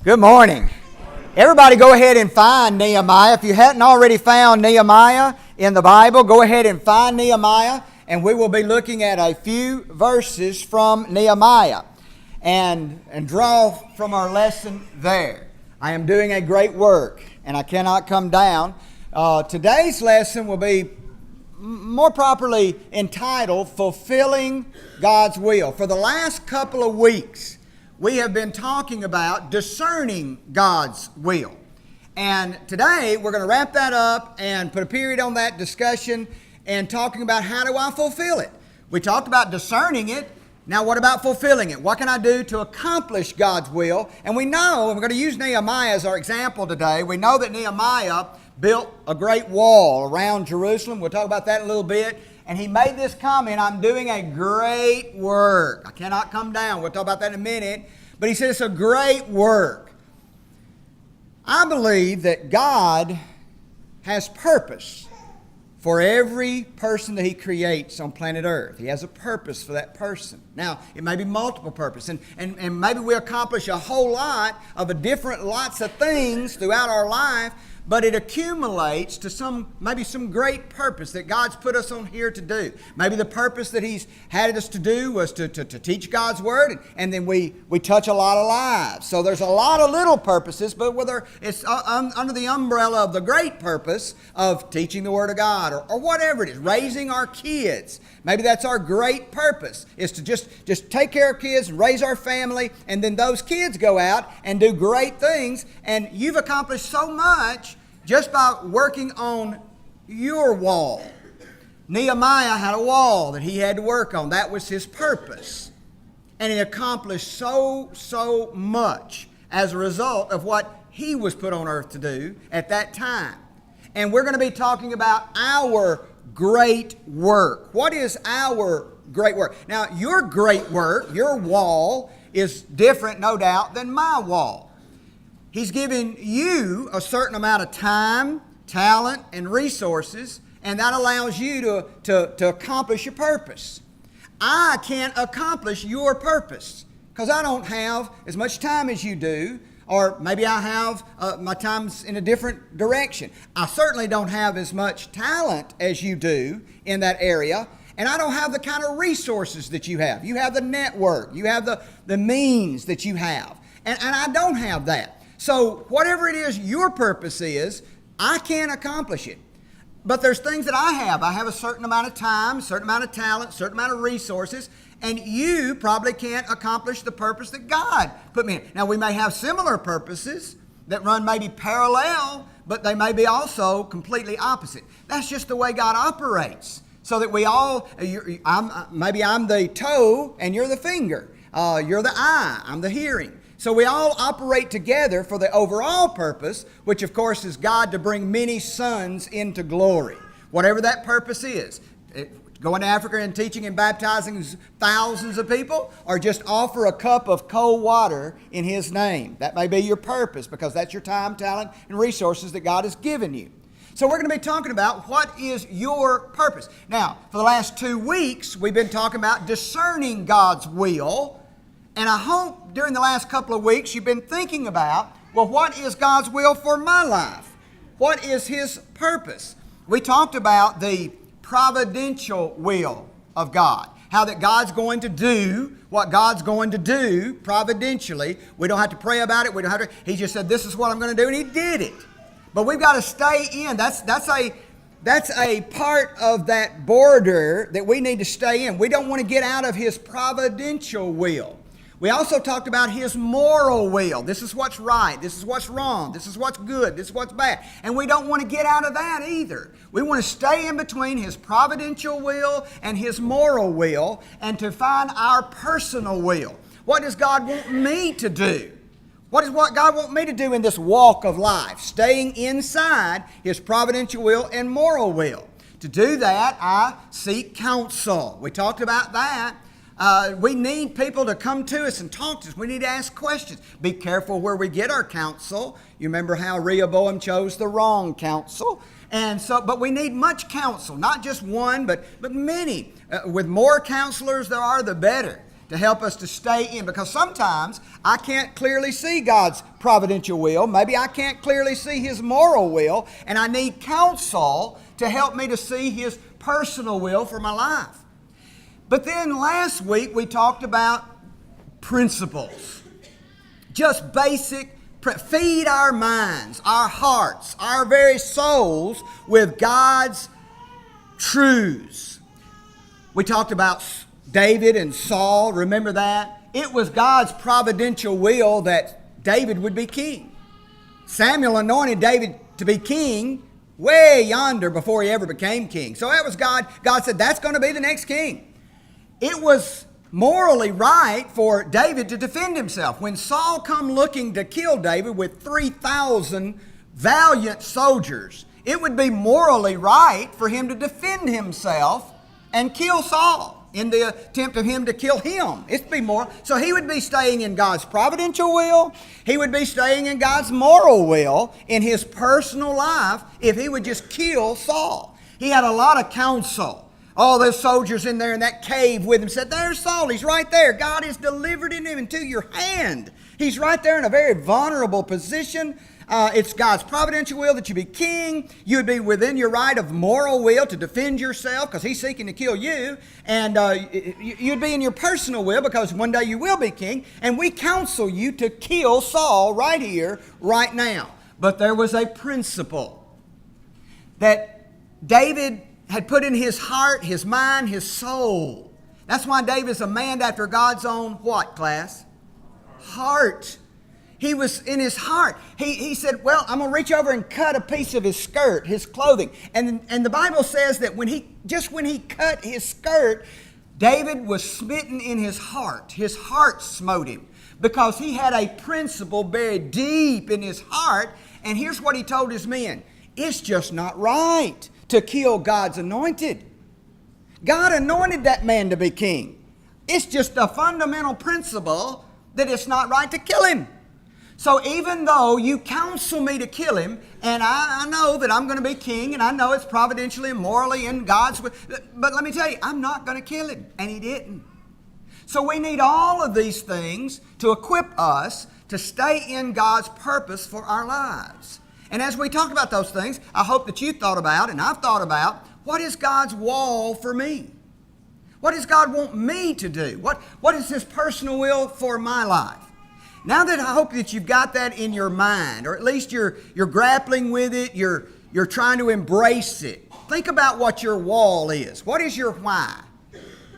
Good morning. Everybody go ahead and find Nehemiah. If you hadn't already found Nehemiah in the Bible, go ahead and find Nehemiah, and we will be looking at a few verses from Nehemiah and draw from our lesson there. I am doing a great work, and I cannot come down. Today's lesson will be more properly entitled, Fulfilling God's Will. For the last couple of weeks, we have been talking about discerning God's will. And today, we're going to wrap that up and put a period on that discussion and talking about how do I fulfill it. We talked about discerning it. Now, what about fulfilling it? What can I do to accomplish God's will? And we know, and we're going to use Nehemiah as our example today, we know that Nehemiah built a great wall around Jerusalem. We'll talk about that in a little bit. And he made this comment, I'm doing a great work. I cannot come down. We'll talk about that in a minute. But he said it's a great work. I believe that God has purpose for every person that He creates on planet Earth. He has a purpose for that person. Now, it may be multiple purpose. And maybe we accomplish a whole lot of different lots of things throughout our life, but it accumulates to maybe some great purpose that God's put us on here to do. Maybe the purpose that He's had us to do was to teach God's Word, and then we touch a lot of lives. So there's a lot of little purposes, but whether it's under the umbrella of the great purpose of teaching the Word of God or whatever it is, raising our kids. Maybe that's our great purpose, is to just take care of kids and raise our family, and then those kids go out and do great things, and you've accomplished so much just by working on your wall. Nehemiah had a wall that he had to work on. That was his purpose. And he accomplished so much as a result of what he was put on earth to do at that time. And we're going to be talking about our great work. What is our great work? Now, your great work, your wall, is different, no doubt, than my wall. He's given you a certain amount of time, talent, and resources, and that allows you to accomplish your purpose. I can't accomplish your purpose because I don't have as much time as you do, or maybe I have my time's in a different direction. I certainly don't have as much talent as you do in that area, and I don't have the kind of resources that you have. You have the network, you have the means that you have, and I don't have that. So whatever it is your purpose is, I can't accomplish it. But there's things that I have. I have a certain amount of time, a certain amount of talent, a certain amount of resources, and you probably can't accomplish the purpose that God put me in. Now, we may have similar purposes that run maybe parallel, but they may be also completely opposite. That's just the way God operates. So that we all, maybe I'm the toe and you're the finger. You're the eye, I'm the hearing. So we all operate together for the overall purpose, which of course is God to bring many sons into glory. Whatever that purpose is. Going to Africa and teaching and baptizing thousands of people, or just offer a cup of cold water in His name. That may be your purpose because that's your time, talent, and resources that God has given you. So we're going to be talking about what is your purpose. Now, for the last 2 weeks, we've been talking about discerning God's will. And I hope during the last couple of weeks you've been thinking about, well, what is God's will for my life? What is His purpose? We talked about the providential will of God. How that God's going to do what God's going to do providentially. We don't have to pray about it. We don't have to. He just said, this is what I'm going to do, and He did it. But we've got to stay in. That's a part of that border that we need to stay in. We don't want to get out of His providential will. We also talked about His moral will. This is what's right. This is what's wrong. This is what's good. This is what's bad. And we don't want to get out of that either. We want to stay in between His providential will and His moral will and to find our personal will. What does God want me to do? What does God want me to do in this walk of life? Staying inside His providential will and moral will. To do that, I seek counsel. We talked about that. We need people to come to us and talk to us. We need to ask questions. Be careful where we get our counsel. You remember how Rehoboam chose the wrong counsel. But we need much counsel, not just one, but many. With more counselors there are, the better. to help us to stay in. Because sometimes I can't clearly see God's providential will. Maybe I can't clearly see His moral will. And I need counsel to help me to see His personal will for my life. But then last week we talked about principles. Just basic, feed our minds, our hearts, our very souls with God's truths. We talked about David and Saul. Remember that? It was God's providential will that David would be king. Samuel anointed David to be king way yonder before he ever became king. So that was God. God said, that's going to be the next king. It was morally right for David to defend himself. When Saul come looking to kill David with 3,000 valiant soldiers, it would be morally right for him to defend himself and kill Saul in the attempt of him to kill him. It'd be moral. So he would be staying in God's providential will. He would be staying in God's moral will in his personal life if he would just kill Saul. He had a lot of counsel. All those soldiers in there in that cave with him said, there's Saul, he's right there. God has delivered him into your hand. He's right there in a very vulnerable position. It's God's providential will that you be king. You would be within your right of moral will to defend yourself because he's seeking to kill you. And you'd be in your personal will because one day you will be king. And we counsel you to kill Saul right here, right now. But there was a principle that David had put in his heart, his mind, his soul. That's why David's a man after God's own what, class? Heart. He was in his heart. He said, well, I'm going to reach over and cut a piece of his skirt, his clothing. And the Bible says that when he cut his skirt, David was smitten in his heart. His heart smote him because he had a principle buried deep in his heart. And here's what he told his men. It's just not right to kill God's anointed. God anointed that man to be king. It's just a fundamental principle that it's not right to kill him. So even though you counsel me to kill him, and I know that I'm going to be king, and I know it's providentially and morally in God's will, but let me tell you, I'm not going to kill him. And he didn't. So we need all of these things to equip us to stay in God's purpose for our lives. And as we talk about those things, I hope that you thought about, and I've thought about, what is God's wall for me? What does God want me to do? What is His personal will for my life? Now that I hope that you've got that in your mind, or at least you're grappling with it, you're trying to embrace it. Think about what your wall is. What is your why?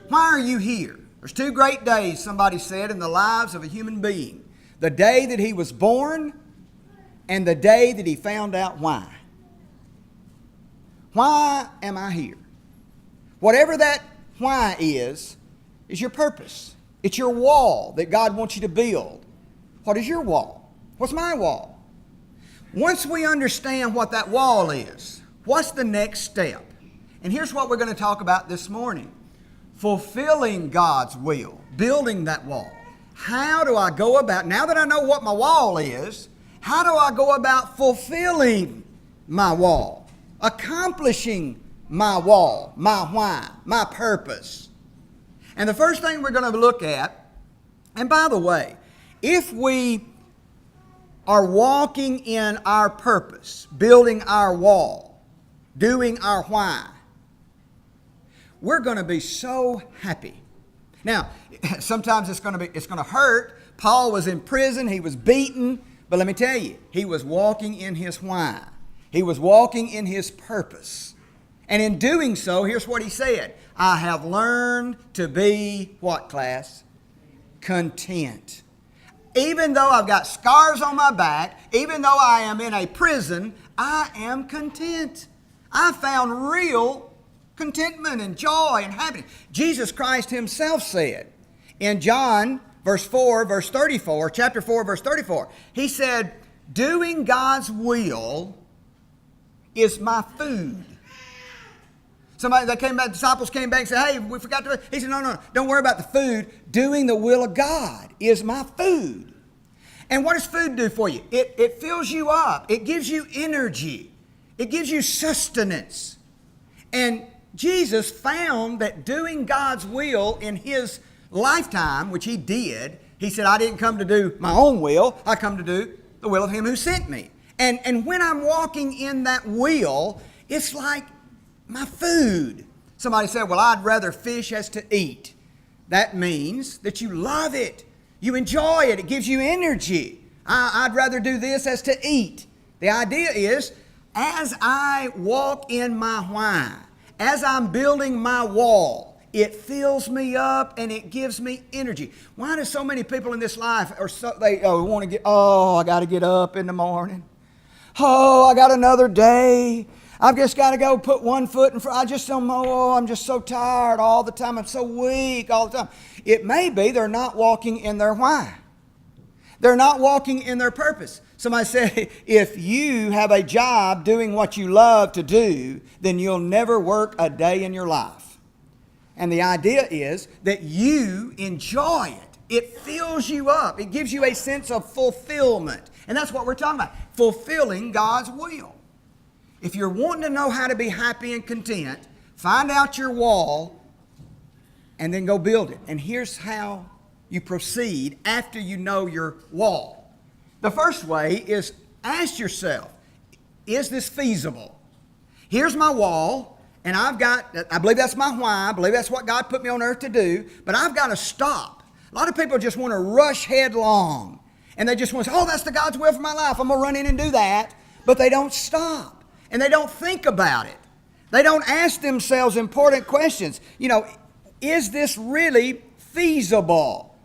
Why are you here? There's two great days, somebody said, in the lives of a human being. The day that he was born and the day that he found out why. Why am I here? Whatever that why is your purpose. It's your wall that God wants you to build. What is your wall? What's my wall? Once we understand what that wall is, what's the next step? And here's what we're going to talk about this morning. Fulfilling God's will, building that wall. How do I go about, now that I know what my wall is, how do I go about fulfilling my wall? Accomplishing my wall, my why, my purpose. And the first thing we're going to look at, and by the way, if we are walking in our purpose, building our wall, doing our why, we're going to be so happy. Now, sometimes it's going to hurt. Paul was in prison, he was beaten, but let me tell you, he was walking in his why. He was walking in his purpose. And in doing so, here's what he said. I have learned to be, what, class? Content. Even though I've got scars on my back, even though I am in a prison, I am content. I found real contentment and joy and happiness. Jesus Christ Himself said in John chapter 4, verse 34, He said, doing God's will is my food. The disciples came back and said, hey, we forgot to. He said, no, don't worry about the food. Doing the will of God is my food. And what does food do for you? It fills you up. It gives you energy. It gives you sustenance. And Jesus found that doing God's will in His lifetime, which he did, he said, I didn't come to do my own will. I come to do the will of him who sent me. And when I'm walking in that will, it's like my food. Somebody said, well, I'd rather fish as to eat. That means that you love it. You enjoy it. It gives you energy. I'd rather do this as to eat. The idea is, as I walk in my why, as I'm building my wall, it fills me up and it gives me energy. Why do so many people in this life want to get, I got to get up in the morning. Oh, I got another day. I've just got to go put one foot in front. I just don't know. Oh, I'm just so tired all the time. I'm so weak all the time. It may be they're not walking in their why. They're not walking in their purpose. Somebody said, if you have a job doing what you love to do, then you'll never work a day in your life. And the idea is that you enjoy it. It fills you up. It gives you a sense of fulfillment. And that's what we're talking about, fulfilling God's will. If you're wanting to know how to be happy and content, find out your wall and then go build it. And here's how you proceed after you know your wall. The first way is ask yourself, is this feasible? Here's my wall, and I believe that's my why. I believe that's what God put me on earth to do, but I've got to stop. A lot of people just want to rush headlong, and they just want to say, oh, that's the God's will for my life. I'm going to run in and do that, but they don't stop. And they don't think about it. They don't ask themselves important questions. Is this really feasible?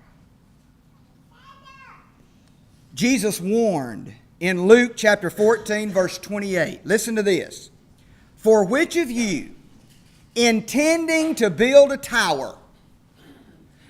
Jesus warned in Luke chapter 14, verse 28. Listen to this. For which of you, intending to build a tower,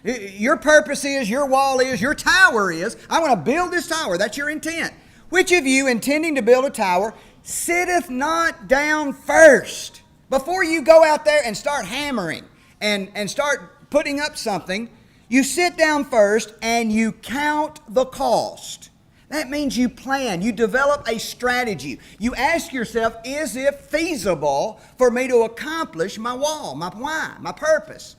your purpose is, your wall is, your tower is, I want to build this tower. That's your intent. Which of you, intending to build a tower, sitteth not down first? Before you go out there and start hammering and start putting up something, you sit down first and you count the cost. That means you plan, you develop a strategy. You ask yourself, is it feasible for me to accomplish my wall, my why, my purpose?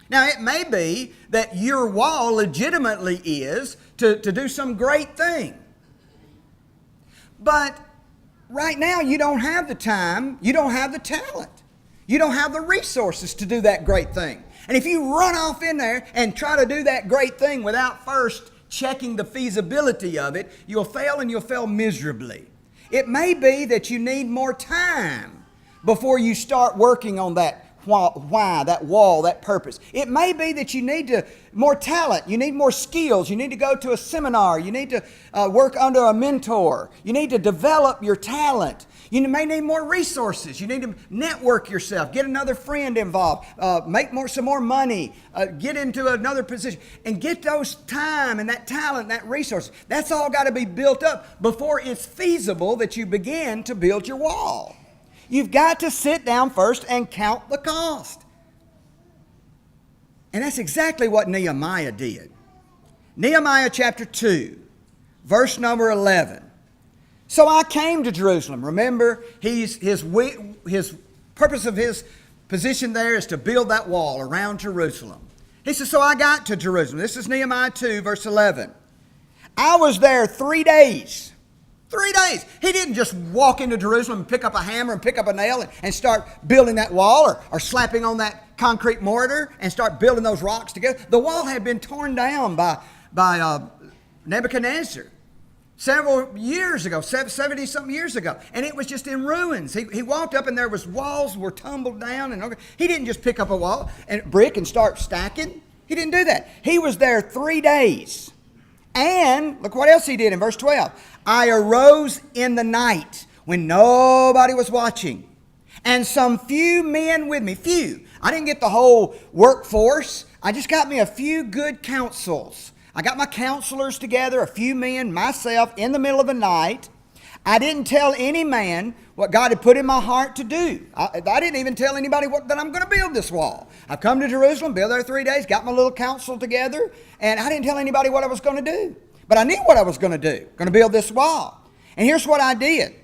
Now, it may be that your wall legitimately is to do some great thing. But right now, you don't have the time, you don't have the talent, you don't have the resources to do that great thing. And if you run off in there and try to do that great thing without first checking the feasibility of it, you'll fail and you'll fail miserably. It may be that you need more time before you start working on that why, that wall, that purpose. It may be that you need more talent, you need more skills, you need to go to a seminar, you need to work under a mentor, you need to develop your talent. You may need more resources. You need to network yourself, get another friend involved, make some more money, get into another position, and get those time and that talent, and that resource. That's all got to be built up before it's feasible that you begin to build your wall. You've got to sit down first and count the cost. And that's exactly what Nehemiah did. Nehemiah chapter 2, verse number 11. So I came to Jerusalem. Remember, his purpose of his position there is to build that wall around Jerusalem. He says, so I got to Jerusalem. This is Nehemiah 2, verse 11. I was there 3 days. 3 days. He didn't just walk into Jerusalem and pick up a hammer and pick up a nail and start building that wall or slapping on that concrete mortar and start building those rocks together. The wall had been torn down by Nebuchadnezzar several years ago, 70-something years ago, and it was just in ruins. He walked up and there was walls were tumbled down. And he didn't just pick up a wall and brick and start stacking. He didn't do that. He was there 3 days. And look what else he did in verse 12. I arose in the night when nobody was watching, and some few men with me. Few. I didn't get the whole workforce. I just got me a few good counsels. I got my counselors together, a few men, myself, in the middle of the night. I didn't tell any man what God had put in my heart to do. I didn't even tell anybody that I'm going to build this wall. I've come to Jerusalem, built there 3 days, got my little council together, and I didn't tell anybody what I was going to do. But I knew what I was going to do, going to build this wall. And here's what I did.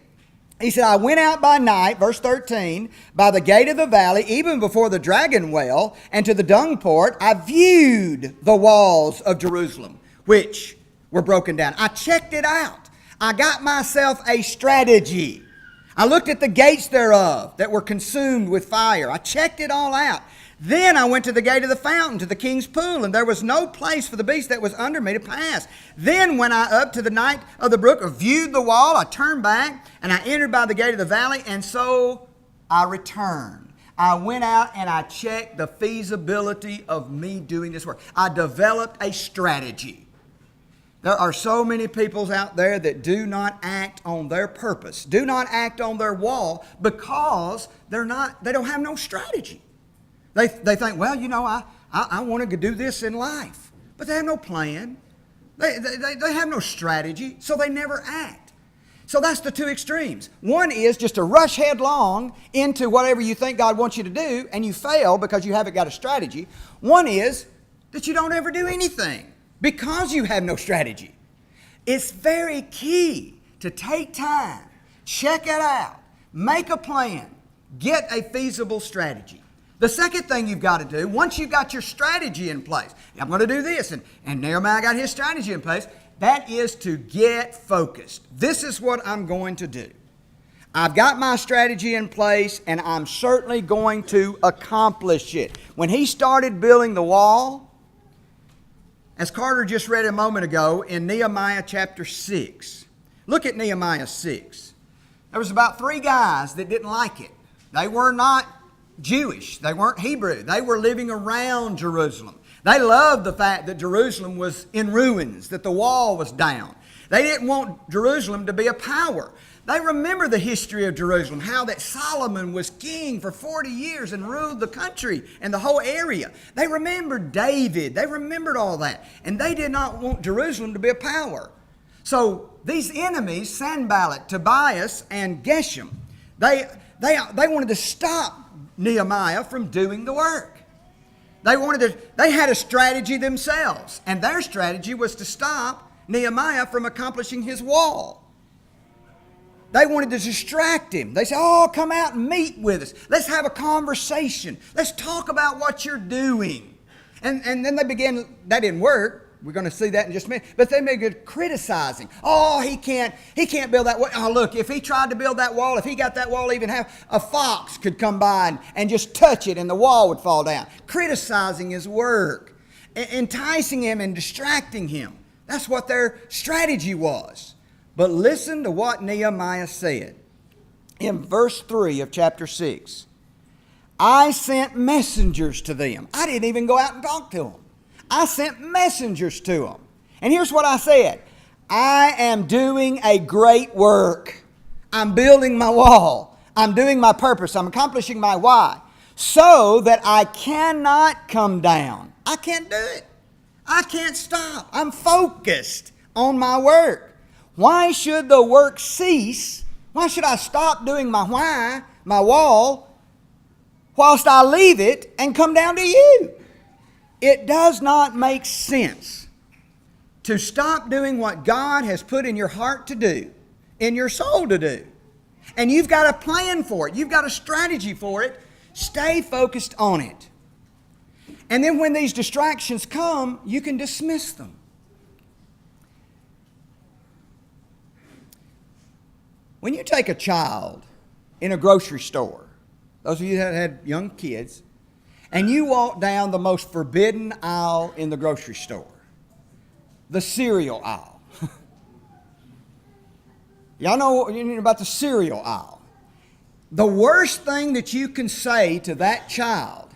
He said, I went out by night, verse 13, by the gate of the valley, even before the dragon well, and to the dung port. I viewed the walls of Jerusalem, which were broken down. I checked it out. I got myself a strategy. I looked at the gates thereof that were consumed with fire. I checked it all out. Then I went to the gate of the fountain, to the king's pool, and there was no place for the beast that was under me to pass. Then went I up to the night of the brook, viewed the wall, I turned back, and I entered by the gate of the valley, and so I returned. I went out and I checked the feasibility of me doing this work. I developed a strategy. There are so many people out there that do not act on their purpose, do not act on their wall, because they don't have no strategy. They think, well, I want to do this in life. But they have no plan. They have no strategy, so they never act. So that's the two extremes. One is just to rush headlong into whatever you think God wants you to do, and you fail because you haven't got a strategy. One is that you don't ever do anything because you have no strategy. It's very key to take time, check it out, make a plan, get a feasible strategy. The second thing you've got to do, once you've got your strategy in place, I'm going to do this, and Nehemiah got his strategy in place, that is to get focused. This is what I'm going to do. I've got my strategy in place, and I'm certainly going to accomplish it. When he started building the wall, as Carter just read a moment ago in Nehemiah chapter 6, look at Nehemiah 6. There was about 3 guys that didn't like it. They were not Jewish. They weren't Hebrew. They were living around Jerusalem. They loved the fact that Jerusalem was in ruins, that the wall was down. They didn't want Jerusalem to be a power. They remember the history of Jerusalem, how that Solomon was king for 40 years and ruled the country and the whole area. They remembered David. They remembered all that. And they did not want Jerusalem to be a power. So these enemies, Sanballat, Tobias, and Geshem, they wanted to stop Nehemiah from doing the work. They had a strategy themselves, and their strategy was to stop Nehemiah from accomplishing his wall. They wanted to distract him. They said, oh, come out and meet with us. Let's have a conversation. Let's talk about what you're doing. And then they began, that didn't work. We're going to see that in just a minute. But they began criticizing. Oh, he can't build that wall. Oh, look, if he tried to build that wall, if he got that wall even half, a fox could come by and just touch it and the wall would fall down. Criticizing his work, enticing him and distracting him. That's what their strategy was. But listen to what Nehemiah said in verse 3 of chapter 6. I sent messengers to them. I didn't even go out and talk to them. I sent messengers to them. And here's what I said. I am doing a great work. I'm building my wall. I'm doing my purpose. I'm accomplishing my why. So that I cannot come down. I can't do it. I can't stop. I'm focused on my work. Why should the work cease? Why should I stop doing my why, my wall, whilst I leave it and come down to you? It does not make sense to stop doing what God has put in your heart to do, in your soul to do. And you've got a plan for it. You've got a strategy for it. Stay focused on it. And then when these distractions come, you can dismiss them. When you take a child in a grocery store, those of you that had young kids, and you walk down the most forbidden aisle in the grocery store, the cereal aisle. Y'all know about the cereal aisle. The worst thing that you can say to that child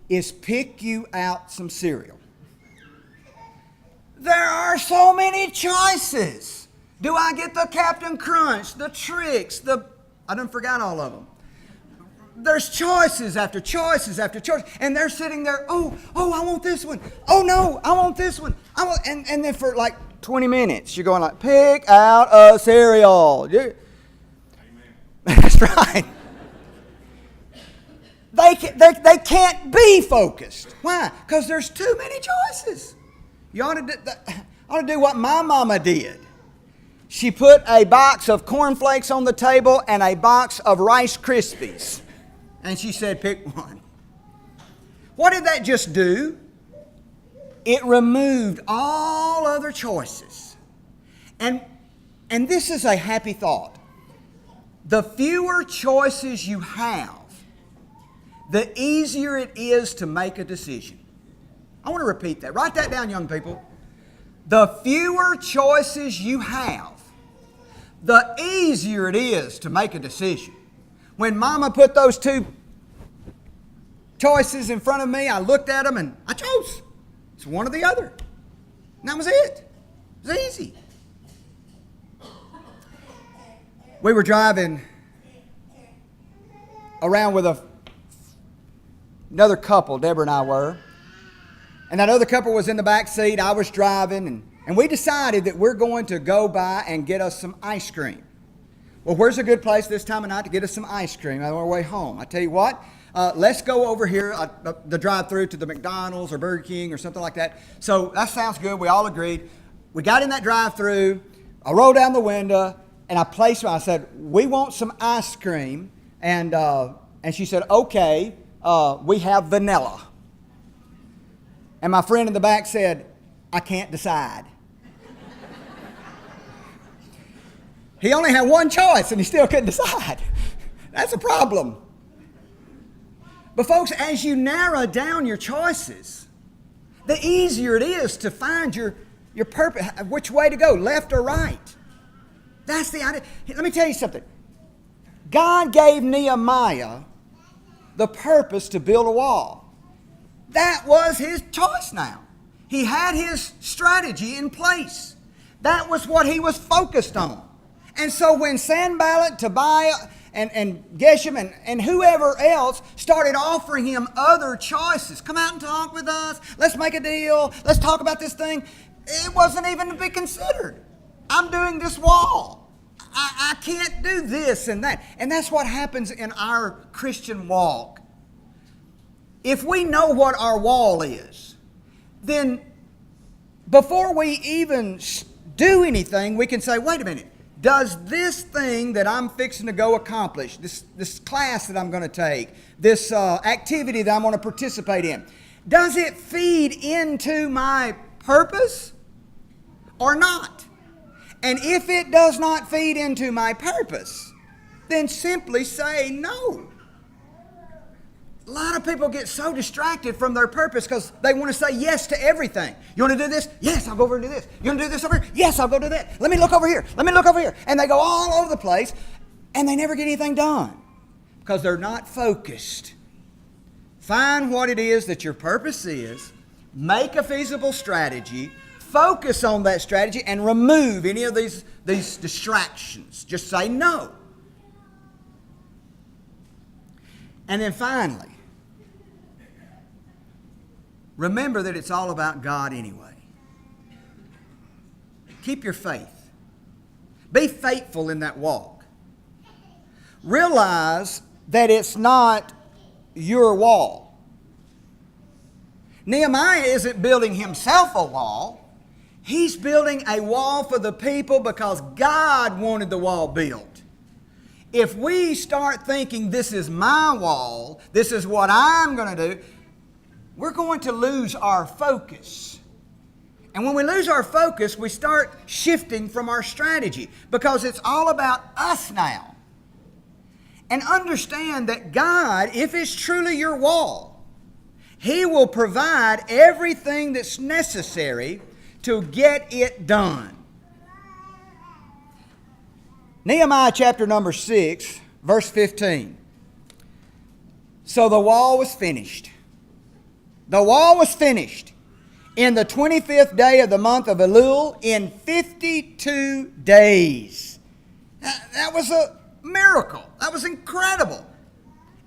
is pick you out some cereal. There are so many choices. Do I get the Captain Crunch, the Trix, I done forgot all of them. There's choices after choices after choices. And they're sitting there, oh, I want this one. Oh, no, I want this one. And then for like 20 minutes, you're going like, pick out a cereal. Amen. That's right. They can't be focused. Why? Because there's too many choices. You ought to do what my mama did. She put a box of cornflakes on the table and a box of Rice Krispies. And she said, pick one. What did that just do? It removed all other choices. And this is a happy thought. The fewer choices you have, the easier it is to make a decision. I want to repeat that. Write that down, young people. The fewer choices you have, the easier it is to make a decision. When Mama put those two choices in front of me, I looked at them and I chose. It's one or the other. And that was it. It was easy. We were driving around with another couple, Deborah and I were. And that other couple was in the back seat. I was driving, and we decided that we're going to go by and get us some ice cream. Well, where's a good place this time of night to get us some ice cream on our way home? I tell you what, let's go over here, the drive-thru to the McDonald's or Burger King or something like that. So that sounds good. We all agreed. We got in that drive-thru. I rolled down the window, and I said, we want some ice cream. And she said, okay, we have vanilla. And my friend in the back said, I can't decide. He only had one choice and he still couldn't decide. That's a problem. But folks, as you narrow down your choices, the easier it is to find your purpose, which way to go, left or right. That's the idea. Let me tell you something. God gave Nehemiah the purpose to build a wall. That was his choice now. He had his strategy in place. That was what he was focused on. And so when Sanballat, Tobiah, and Geshem and whoever else started offering him other choices, come out and talk with us, let's make a deal, let's talk about this thing, it wasn't even to be considered. I'm doing this wall. I can't do this and that. And that's what happens in our Christian walk. If we know what our wall is, then before we even do anything, we can say, wait a minute, does this thing that I'm fixing to go accomplish, this class that I'm going to take, this activity that I'm going to participate in, does it feed into my purpose or not? And if it does not feed into my purpose, then simply say no. A lot of people get so distracted from their purpose because they want to say yes to everything. You want to do this? Yes, I'll go over and do this. You want to do this over here? Yes, I'll go do that. Let me look over here. Let me look over here. And they go all over the place and they never get anything done because they're not focused. Find what it is that your purpose is. Make a feasible strategy. Focus on that strategy and remove any of these distractions. Just say no. And then finally, remember that it's all about God anyway. Keep your faith. Be faithful in that walk. Realize that it's not your wall. Nehemiah isn't building himself a wall. He's building a wall for the people because God wanted the wall built. If we start thinking this is my wall, this is what I'm going to do, we're going to lose our focus. And when we lose our focus, we start shifting from our strategy because it's all about us now. And understand that God, if it's truly your wall, He will provide everything that's necessary to get it done. Nehemiah chapter number 6, verse 15. So the wall was finished. The wall was finished in the 25th day of the month of Elul in 52 days. That was a miracle. That was incredible.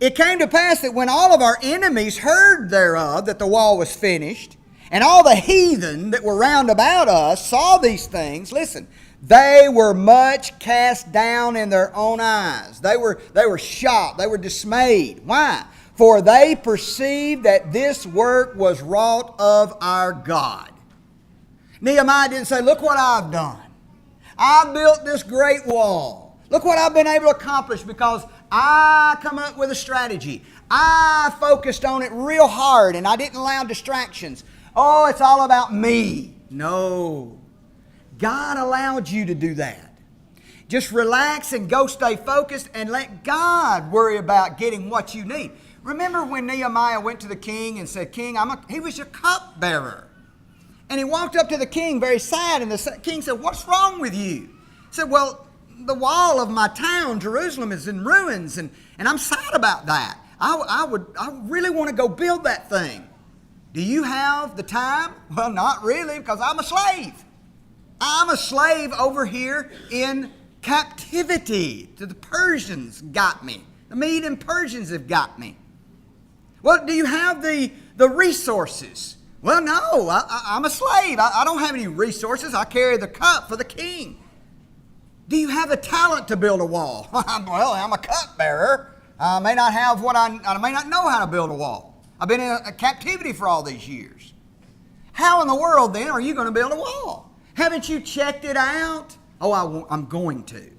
It came to pass that when all of our enemies heard thereof, that the wall was finished, and all the heathen that were round about us saw these things, listen, they were much cast down in their own eyes. They were shocked. They were dismayed. Why? For they perceived that this work was wrought of our God. Nehemiah didn't say, look what I've done. I built this great wall. Look what I've been able to accomplish because I come up with a strategy. I focused on it real hard and I didn't allow distractions. Oh, it's all about me. No. God allowed you to do that. Just relax and go stay focused and let God worry about getting what you need. Remember when Nehemiah went to the king and said, King, he was your cupbearer. And he walked up to the king very sad, and the king said, what's wrong with you? He said, well, the wall of my town, Jerusalem, is in ruins, and I'm sad about that. I really want to go build that thing. Do you have the time? Well, not really, because I'm a slave. I'm a slave over here in captivity. The Persians got me. The Medes Persians have got me. Well, do you have the resources? Well, no, I'm a slave. I don't have any resources. I carry the cup for the king. Do you have the talent to build a wall? Well, I'm a cupbearer. I may not have I may not know how to build a wall. I've been in a captivity for all these years. How in the world, then, are you going to build a wall? Haven't you checked it out? Oh, I'm going to.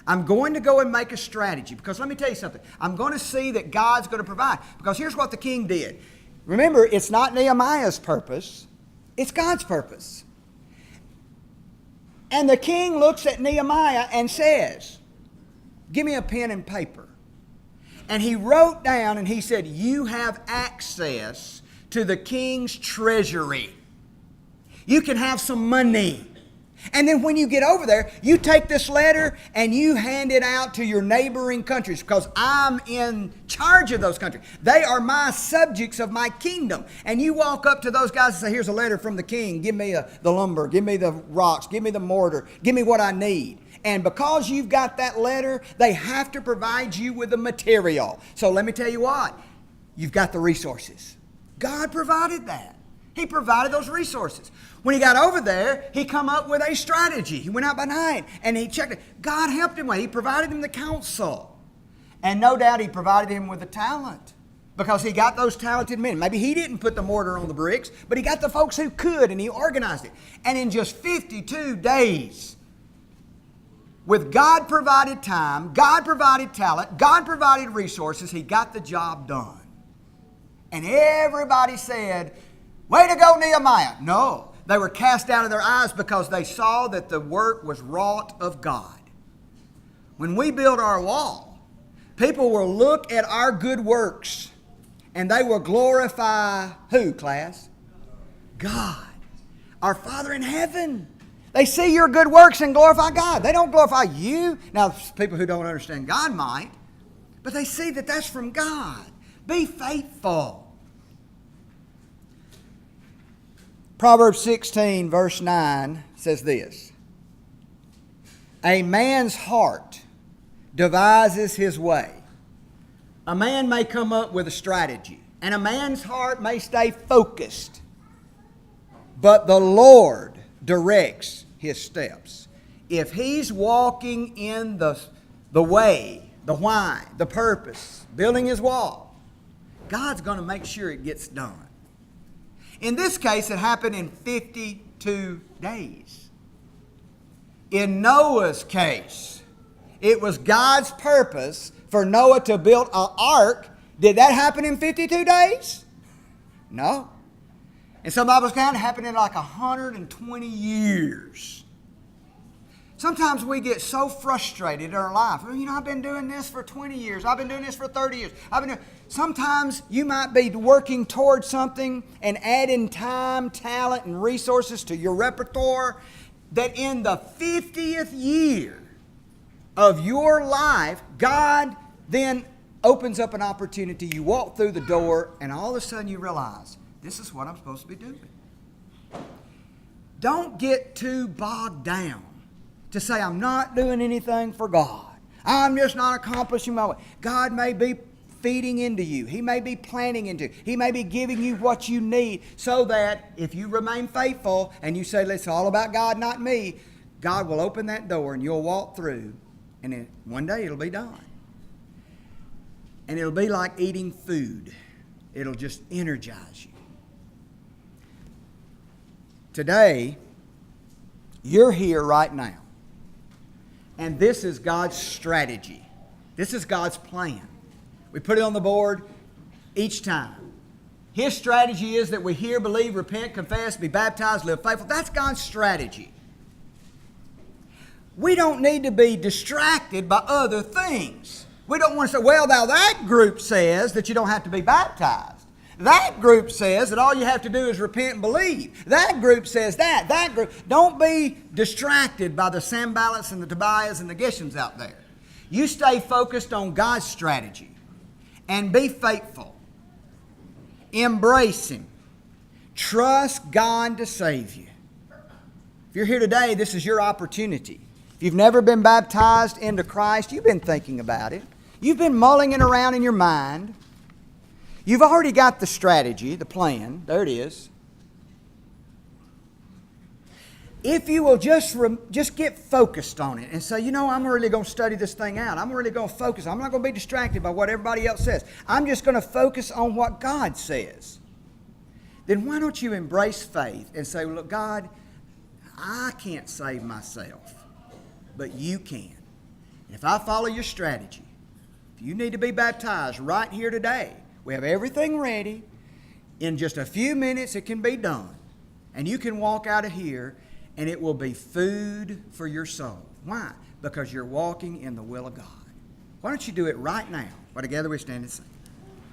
I'm going to go and make a strategy, because let me tell you something. I'm going to see that God's going to provide, because here's what the king did. Remember, it's not Nehemiah's purpose. It's God's purpose. And the king looks at Nehemiah and says, give me a pen and paper. And he wrote down and he said, you have access to the king's treasury. You can have some money. And then when you get over there, you take this letter and you hand it out to your neighboring countries, because I'm in charge of those countries. They are my subjects of my kingdom. And you walk up to those guys and say, here's a letter from the king. Give me the lumber. Give me the rocks. Give me the mortar. Give me what I need. And because you've got that letter, they have to provide you with the material. So let me tell you what. You've got the resources. God provided that. He provided those resources. When he got over there, he come up with a strategy. He went out by night and he checked it. God helped him. He provided him the counsel. And no doubt he provided him with the talent, because he got those talented men. Maybe he didn't put the mortar on the bricks, but he got the folks who could, and he organized it. And in just 52 days, with God provided time, God provided talent, God provided resources, he got the job done. And everybody said, way to go, Nehemiah. No, they were cast out of their eyes because they saw that the work was wrought of God. When we build our wall, people will look at our good works and they will glorify who, class? God, our Father in heaven. They see your good works and glorify God. They don't glorify you. Now, people who don't understand God might, but they see that that's from God. Be faithful. Proverbs 16, verse 9 says this. A man's heart devises his way. A man may come up with a strategy, and a man's heart may stay focused, but the Lord directs his steps. If he's walking in the way, the why, the purpose, building his wall, God's going to make sure it gets done. In this case, it happened in 52 days. In Noah's case, it was God's purpose for Noah to build an ark. Did that happen in 52 days? No. In some Bibles count, it happened in like 120 years. Sometimes we get so frustrated in our life. Well, I've been doing this for 20 years. I've been doing this for 30 years. Sometimes you might be working towards something and adding time, talent, and resources to your repertoire, that in the 50th year of your life, God then opens up an opportunity. You walk through the door and all of a sudden you realize, this is what I'm supposed to be doing. Don't get too bogged down to say, I'm not doing anything for God. I'm just not accomplishing my way. God may be feeding into you. He may be planting into you. He may be giving you what you need, so that if you remain faithful and you say, it's all about God, not me, God will open that door and you'll walk through, and one day it'll be done. And it'll be like eating food. It'll just energize you. Today, you're here right now. And this is God's strategy. This is God's plan. We put it on the board each time. His strategy is that we hear, believe, repent, confess, be baptized, live faithful. That's God's strategy. We don't need to be distracted by other things. We don't want to say, well, now that group says that you don't have to be baptized. That group says that all you have to do is repent and believe. That group says that. That group. Don't be distracted by the Sanballats and the Tobiahs and the Geshems out there. You stay focused on God's strategy and be faithful. Embrace Him. Trust God to save you. If you're here today, this is your opportunity. If you've never been baptized into Christ, you've been thinking about it. You've been mulling it around in your mind. You've already got the strategy, the plan. There it is. If you will just get focused on it and say, you know, I'm really going to study this thing out. I'm really going to focus. I'm not going to be distracted by what everybody else says. I'm just going to focus on what God says. Then why don't you embrace faith and say, look, God, I can't save myself, but you can. And if I follow your strategy, if you need to be baptized right here today, we have everything ready. In just a few minutes, it can be done. And you can walk out of here, and it will be food for your soul. Why? Because you're walking in the will of God. Why don't you do it right now? While together we stand and sing.